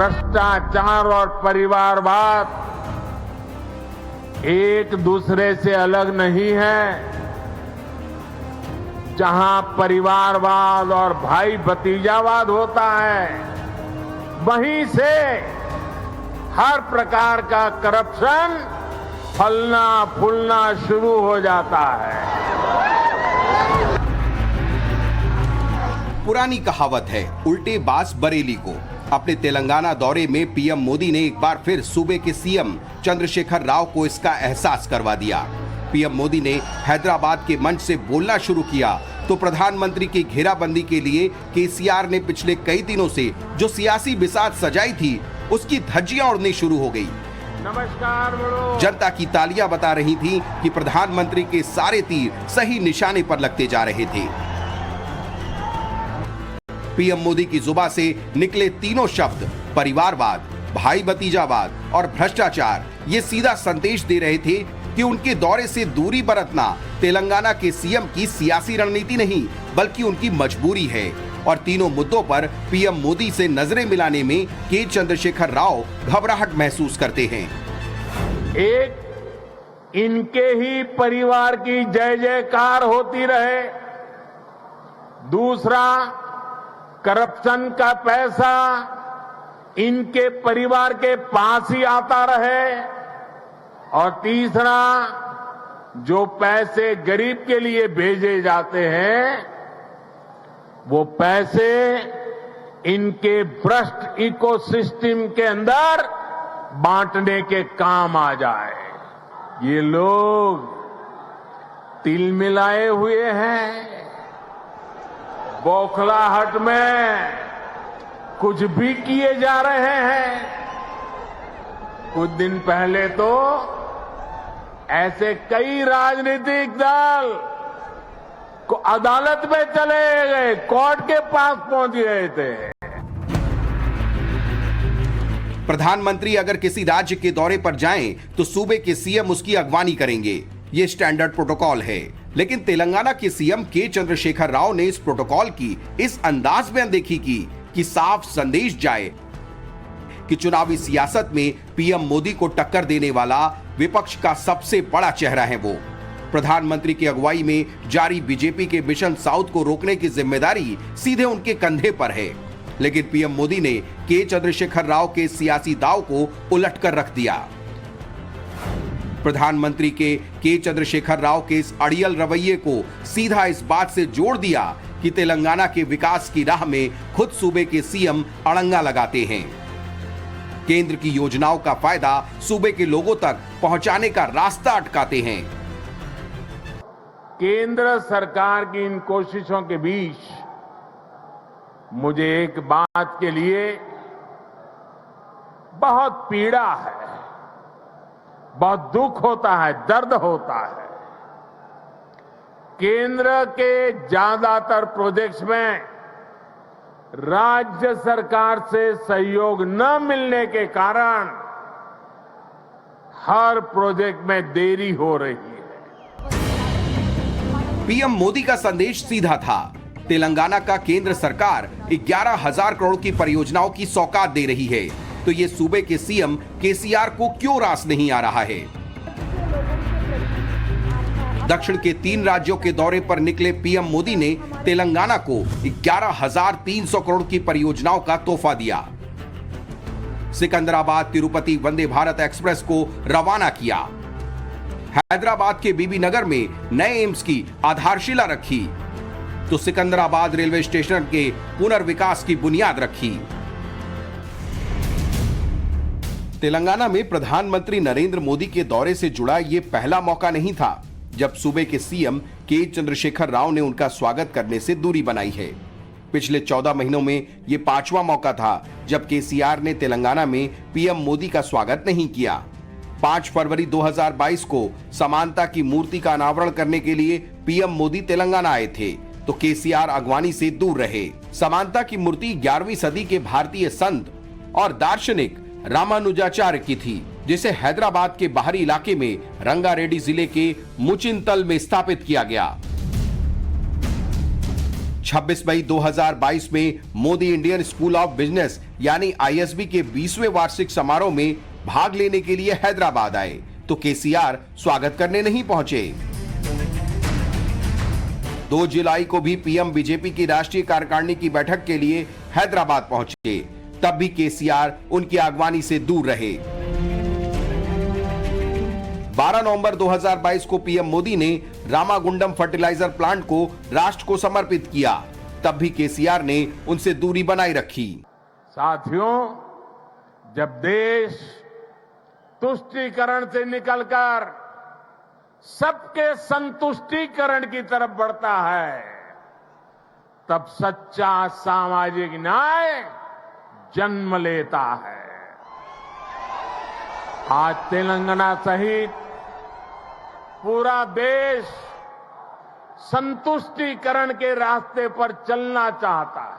भ्रष्टाचार और परिवारवाद एक दूसरे से अलग नहीं है। जहां परिवारवाद और भाई भतीजावाद होता है, वहीं से हर प्रकार का करप्शन फलना फूलना शुरू हो जाता है। पुरानी कहावत है, उल्टे बास बरेली को। अपने तेलंगाना दौरे में पीएम मोदी ने एक बार फिर सूबे के सीएम चंद्रशेखर राव को इसका एहसास करवा दिया। पीएम मोदी ने हैदराबाद के मंच से बोलना शुरू किया तो प्रधानमंत्री की घेराबंदी के लिए केसीआर ने पिछले कई दिनों से जो सियासी बिसात सजाई थी, उसकी धज्जियां उड़नी शुरू हो गई। नमस्कार बड़ो। जनता की तालियां बता रही थी कि प्रधानमंत्री के सारे तीर सही निशाने पर लगते जा रहे थे। पीएम मोदी की जुबान से निकले तीनों शब्द परिवारवाद, भाई भतीजावाद और भ्रष्टाचार ये सीधा संदेश दे रहे थे कि उनके दौरे से दूरी बरतना तेलंगाना के सीएम की सियासी रणनीति नहीं, बल्कि उनकी मजबूरी है। और तीनों मुद्दों पर पीएम मोदी से नजरें मिलाने में के चंद्रशेखर राव घबराहट महसूस करते हैं। एक, इनके ही परिवार की जय जयकार होती रहे। दूसरा, करप्शन का पैसा इनके परिवार के पास ही आता रहे। और तीसरा, जो पैसे गरीब के लिए भेजे जाते हैं, वो पैसे इनके भ्रष्ट इकोसिस्टम के अंदर बांटने के काम आ जाए। ये लोग तिल मिलाए हुए हैं। बौखलाहट में कुछ भी किए जा रहे हैं। कुछ दिन पहले तो ऐसे कई राजनीतिक दल को अदालत में चले गए, कोर्ट के पास पहुंच गए थे। प्रधानमंत्री अगर किसी राज्य के दौरे पर जाएं, तो सूबे के सीएम उसकी अगवानी करेंगे। ये स्टैंडर्ड प्रोटोकॉल है। लेकिन तेलंगाना के सीएम के चंद्रशेखर राव ने इस प्रोटोकॉल की इस अंदाज में अनदेखी की कि साफ संदेश जाए कि चुनावी सियासत में पीएम मोदी को टक्कर देने वाला विपक्ष का सबसे बड़ा चेहरा है वो। प्रधानमंत्री की अगुवाई में जारी बीजेपी के मिशन साउथ को रोकने की जिम्मेदारी सीधे उनके कंधे पर है। लेकिन पीएम मोदी ने के चंद्रशेखर राव के सियासी दांव को उलटकर रख दिया। प्रधानमंत्री के चंद्रशेखर राव के इस अड़ियल रवैये को सीधा इस बात से जोड़ दिया कि तेलंगाना के विकास की राह में खुद सूबे के सीएम अड़ंगा लगाते हैं। केंद्र की योजनाओं का फायदा सूबे के लोगों तक पहुंचाने का रास्ता अटकाते हैं। केंद्र सरकार की इन कोशिशों के बीच मुझे एक बात के लिए बहुत पीड़ा है, बहुत दुख होता है, दर्द होता है। केंद्र के ज्यादातर प्रोजेक्ट्स में राज्य सरकार से सहयोग न मिलने के कारण हर प्रोजेक्ट में देरी हो रही है। पीएम मोदी का संदेश सीधा था। तेलंगाना का केंद्र सरकार 11,000 करोड़ की परियोजनाओं की सौगात दे रही है, तो ये सूबे के सीएम केसीआर को क्यों रास नहीं आ रहा है। दक्षिण के 3 राज्यों के दौरे पर निकले पीएम मोदी ने तेलंगाना को 11,300 करोड़ की परियोजनाओं का तोहफा दिया। सिकंदराबाद तिरुपति वंदे भारत एक्सप्रेस को रवाना किया। हैदराबाद के बीबी नगर में नए एम्स की आधारशिला रखी, तो सिकंदराबाद रेलवे स्टेशन के पुनर्विकास की बुनियाद रखी। तेलंगाना में प्रधानमंत्री नरेंद्र मोदी के दौरे से जुड़ा यह पहला मौका नहीं था जब सूबे के सीएम के चंद्रशेखर राव ने उनका स्वागत करने से दूरी बनाई है। पिछले 14 महीनों में यह 5वां मौका था जब केसीआर ने तेलंगाना में पीएम मोदी का स्वागत नहीं किया। 5 फरवरी 2022 को समानता की मूर्ति का अनावरण करने के लिए पीएम मोदी तेलंगाना आए थे, तो केसीआर अगवानी से दूर रहे। समानता की मूर्ति 11वीं सदी के भारतीय संत और दार्शनिक रामानुजाचार्य की थी, जिसे हैदराबाद के बाहरी इलाके में रंगारेड्डी जिले के मुचिंतल में स्थापित किया गया। 26 मई 2022 में Modi Indian school of business यानी ISB के 20वें वार्षिक समारोह में भाग लेने के लिए हैदराबाद आए तो केसीआर स्वागत करने नहीं पहुंचे। 2 जुलाई को भी पीएम बीजेपी की राष्ट्रीय कार्यकारिणी की बैठक के लिए हैदराबाद पहुंचे, तब भी केसीआर उनकी आगवानी से दूर रहे। 12 नवंबर 2022 को पीएम मोदी ने रामागुंडम फर्टिलाइजर प्लांट को राष्ट्र को समर्पित किया, तब भी केसीआर ने उनसे दूरी बनाए रखी। साथियों, जब देश तुष्टीकरण से निकलकर सबके संतुष्टीकरण की तरफ बढ़ता है, तब सच्चा सामाजिक न्याय जन्म लेता है। आज तेलंगाना सहित पूरा देश संतुष्टीकरण के रास्ते पर चलना चाहता है।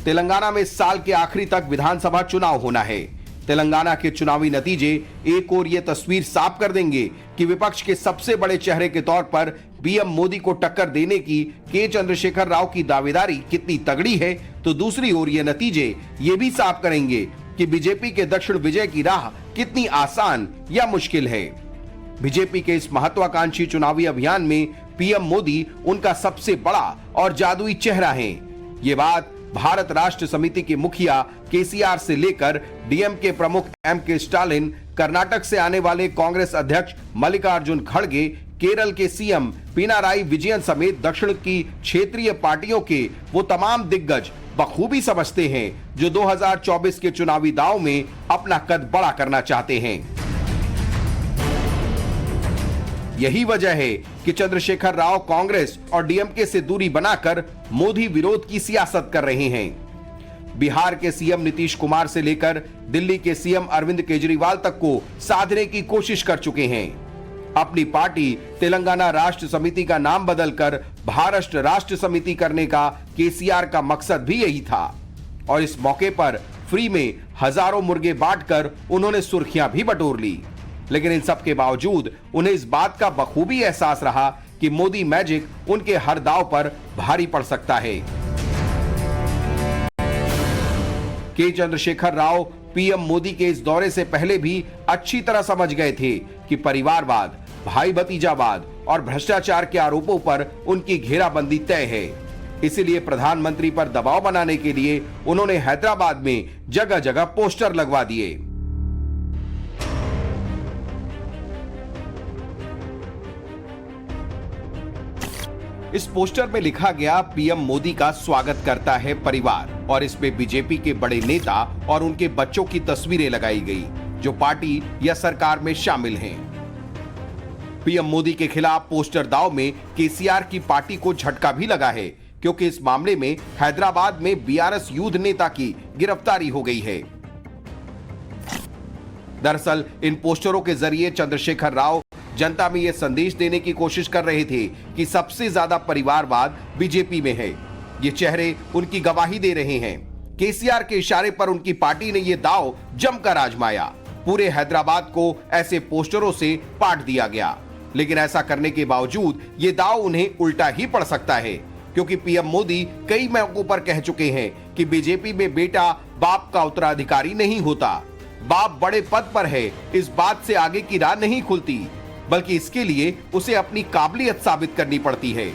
तेलंगाना में इस साल के आखिरी तक विधानसभा चुनाव होना है। तेलंगाना के चुनावी नतीजे एक और ये तस्वीर साफ कर देंगे कि विपक्ष के सबसे बड़े चेहरे के तौर पर पीएम मोदी को टक्कर देने की के चंद्रशेखर राव की दावेदारी कितनी तगड़ी है, तो दूसरी ओर ये नतीजे ये भी साफ करेंगे कि बीजेपी के दक्षिण विजय की राह कितनी आसान या मुश्किल है। बीजेपी के इस महत्वाकांक्षी चुनावी अभियान में पीएम मोदी उनका सबसे बड़ा और जादुई चेहरा है। ये बात भारत राष्ट्र समिति के मुखिया केसीआर से लेकर डीएमके प्रमुख एमके स्टालिन, कर्नाटक से आने वाले कांग्रेस अध्यक्ष मल्लिकार्जुन खड़गे, केरल के सीएम पिनाराई विजयन समेत दक्षिण की क्षेत्रीय पार्टियों के वो तमाम दिग्गज बखूबी समझते हैं जो 2024 के चुनावी दांव में अपना कद बड़ा करना चाहते हैं। यही वजह है कि चंद्रशेखर राव कांग्रेस और डीएमके से दूरी बनाकर मोदी विरोध की सियासत कर रहे हैं। बिहार के सीएम नीतीश कुमार से लेकर दिल्ली के सीएम अरविंद केजरीवाल तक को साधने की कोशिश कर चुके हैं। अपनी पार्टी तेलंगाना राष्ट्र समिति का नाम बदलकर महाराष्ट्र राष्ट्र समिति करने का केसीआर का मकसद भी यही था और इस मौके पर फ्री में हजारों मुर्गे बांटकर उन्होंने सुर्खियां भी बटोर ली। लेकिन इन सब के बावजूद उन्हें इस बात का बखूबी एहसास रहा कि मोदी मैजिक उनके हर दांव पर भारी पड़ सकता है। के चंद्रशेखर राव पीएम मोदी के इस दौरे से पहले भी अच्छी तरह समझ गए थे कि परिवारवाद, भाई भतीजावाद और भ्रष्टाचार के आरोपों पर उनकी घेराबंदी तय है। इसीलिए प्रधानमंत्री पर दबाव बनाने के लिए उन्होंने हैदराबाद में जगह जगह पोस्टर लगवा दिए। इस पोस्टर में लिखा गया, पीएम मोदी का स्वागत करता है परिवार, और इसमें बीजेपी के बड़े नेता और उनके बच्चों की तस्वीरें लगाई गई जो पार्टी या सरकार में शामिल हैं। पीएम मोदी के खिलाफ पोस्टर दाव में केसीआर की पार्टी को झटका भी लगा है, क्योंकि इस मामले में हैदराबाद में बीआरएस यूथ नेता की गिरफ्तारी हो गई है। दरअसल इन पोस्टरों के जरिए चंद्रशेखर राव जनता में यह संदेश देने की कोशिश कर रहे थे कि सबसे ज्यादा परिवारवाद बीजेपी में है। ये चेहरे उनकी गवाही दे रहे हैं। केसीआर के इशारे पर उनकी पार्टी ने यह दांव जमकर आजमाया। पूरे हैदराबाद को ऐसे पोस्टरों से पाट दिया गया, लेकिन ऐसा करने के बावजूद ये दांव उन्हें उल्टा ही पड़ सकता है, क्योंकि पीएम मोदी कई मौकों पर कह चुके हैं कि बीजेपी में बेटा बाप का उत्तराधिकारी नहीं होता। बाप बड़े पद पर है, इस बात से आगे की राह नहीं खुलती, बल्कि इसके लिए उसे अपनी काबिलियत साबित करनी पड़ती है।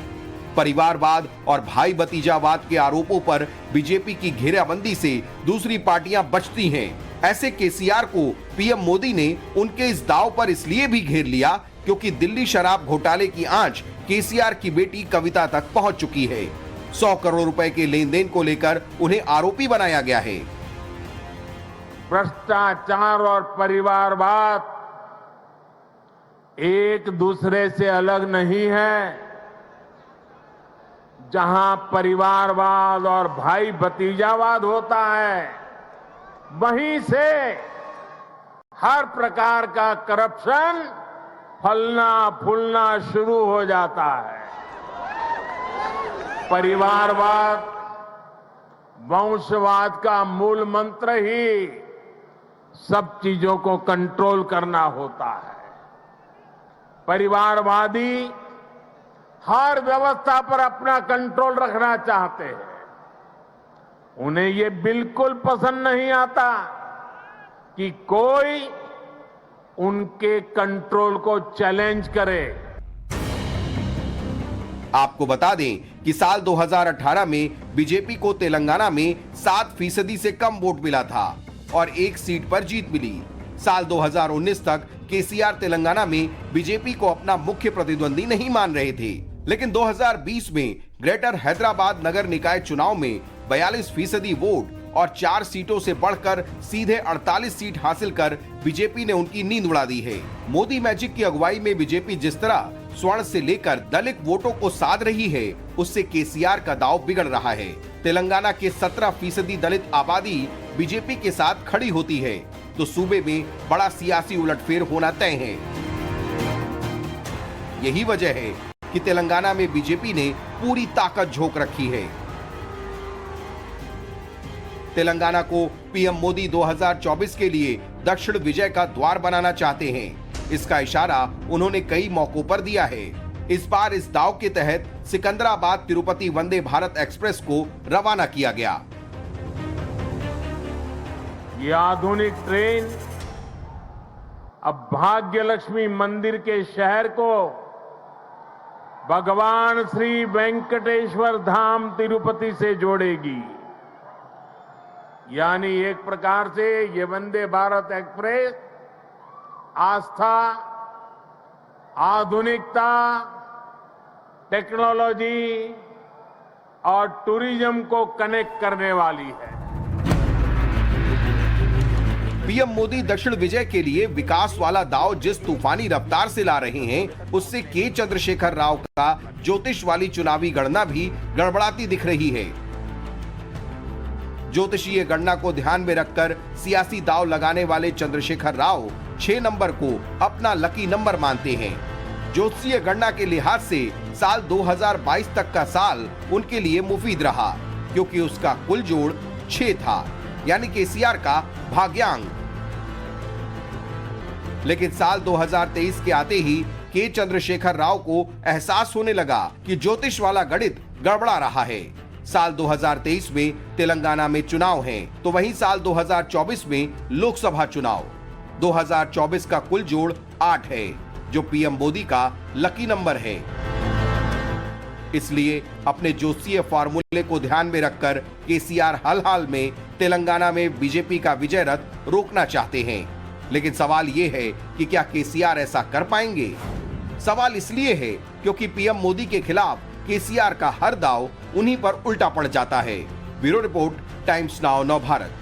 परिवारवाद और भाई भतीजावाद के आरोपों पर बीजेपी की घेराबंदी से दूसरी पार्टियां बचती हैं। ऐसे केसीआर को पीएम मोदी ने उनके इस दांव पर इसलिए भी घेर लिया क्योंकि दिल्ली शराब घोटाले की आंच केसीआर की बेटी कविता तक पहुंच चुकी है। 100 करोड़ रुपए के लेन देन को लेकर उन्हें आरोपी बनाया गया है। भ्रष्टाचार और परिवारवाद एक दूसरे से अलग नहीं है। जहां परिवारवाद और भाई भतीजावाद होता है, वहीं से हर प्रकार का करप्शन फलना फूलना शुरू हो जाता है। परिवारवाद, वंशवाद का मूल मंत्र ही सब चीजों को कंट्रोल करना होता है। परिवारवादी हर व्यवस्था पर अपना कंट्रोल रखना चाहते हैं। उन्हें ये बिल्कुल पसंद नहीं आता कि कोई उनके कंट्रोल को चैलेंज करे। आपको बता दें कि साल 2018 में बीजेपी को तेलंगाना में 7% से कम वोट मिला था और एक सीट पर जीत मिली। साल 2019 तक केसीआर तेलंगाना में बीजेपी को अपना मुख्य प्रतिद्वंदी नहीं मान रहे थे, लेकिन 2020 में ग्रेटर हैदराबाद नगर निकाय चुनाव में 42% वोट और 4 सीटों से बढ़कर सीधे 48 सीट हासिल कर बीजेपी ने उनकी नींद उड़ा दी है। मोदी मैजिक की अगुवाई में बीजेपी जिस तरह स्वर्ण से लेकर दलित वोटों को साध रही है, उससे केसीआर का दांव बिगड़ रहा है। तेलंगाना के 17% दलित आबादी बीजेपी के साथ खड़ी होती है तो सूबे में बड़ा सियासी उलटफेर होना तय है। यही वजह है कि तेलंगाना में बीजेपी ने पूरी ताकत झोंक रखी है। तेलंगाना को पीएम मोदी 2024 के लिए दक्षिण विजय का द्वार बनाना चाहते हैं। इसका इशारा उन्होंने कई मौकों पर दिया है। इस बार इस दाव के तहत सिकंदराबाद तिरुपति वंदे भारत एक्सप्रेस को रवाना किया गया। ये आधुनिक ट्रेन अब भाग्य लक्ष्मी मंदिर के शहर को भगवान श्री वेंकटेश्वर धाम तिरुपति से जोड़ेगी। यानी एक प्रकार से ये वंदे भारत एक्सप्रेस आस्था, आधुनिकता, टेक्नोलॉजी और टूरिज्म को कनेक्ट करने वाली है। पीएम मोदी दक्षिण विजय के लिए विकास वाला दाव जिस तूफानी रफ्तार से ला रहे हैं, उससे के चंद्रशेखर राव का ज्योतिष वाली चुनावी गणना भी गड़बड़ाती दिख रही है। ज्योतिषीय गणना को ध्यान में रखकर सियासी दाव लगाने वाले चंद्रशेखर राव 6 नंबर को अपना लकी नंबर मानते हैं। ज्योतिषीय गणना के लिहाज से साल 2022 तक का साल उनके लिए मुफीद रहा, क्योंकि उसका कुल जोड़ 6 था, यानी केसीआर का भाग्यांक। लेकिन साल 2023 के आते ही के चंद्रशेखर राव को एहसास होने लगा कि ज्योतिष वाला गणित गड़बड़ा रहा है। साल 2023 में तेलंगाना में चुनाव हैं, तो वहीं साल 2024 में लोकसभा चुनाव। 2024 का कुल जोड़ 8 है, जो पीएम मोदी का लकी नंबर है। इसलिए अपने ज्योतिषीय फॉर्मूले को ध्यान में रखकर केसीआर हाल में तेलंगाना में बीजेपी का विजय रथ रोकना चाहते हैं। लेकिन सवाल ये है कि क्या केसीआर ऐसा कर पाएंगे? सवाल इसलिए है क्योंकि पीएम मोदी के खिलाफ केसीआर का हर दाव उन्हीं पर उल्टा पड़ जाता है। ब्यूरो रिपोर्ट, टाइम्स नाउ नव भारत।